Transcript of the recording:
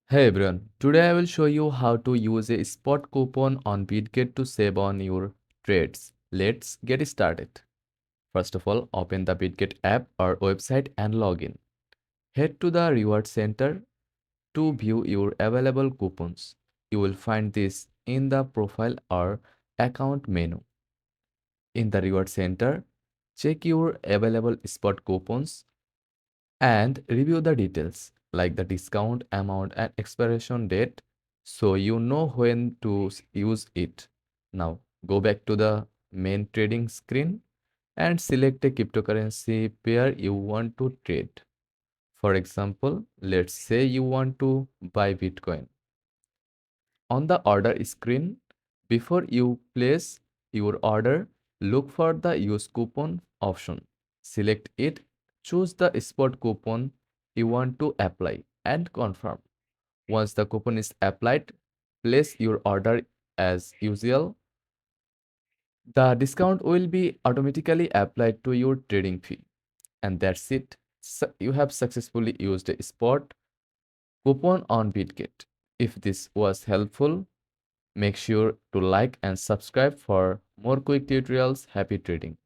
Hey everyone, today I will show you how to use a spot coupon on Bitget to save on your trades. Let's get started. First of all, open the Bitget app or website and log in. Head to the reward center to view your available coupons. You will find this in the profile or account menu. In the reward center, check your available spot coupons and review the details like the discount amount and expiration date so you know when to use it. Now go back to the main trading screen and select a cryptocurrency pair you want to trade. For example, let's say you want to buy Bitcoin. On the order screen, before you place your order, look for the use coupon option. Select it, choose the spot coupon you want to apply and confirm. Once the coupon is applied, place your order as usual. The discount will be automatically applied to your trading fee. And that's it. You have successfully used a spot coupon on Bitget. If this was helpful, make sure to like and subscribe for more quick tutorials. Happy trading.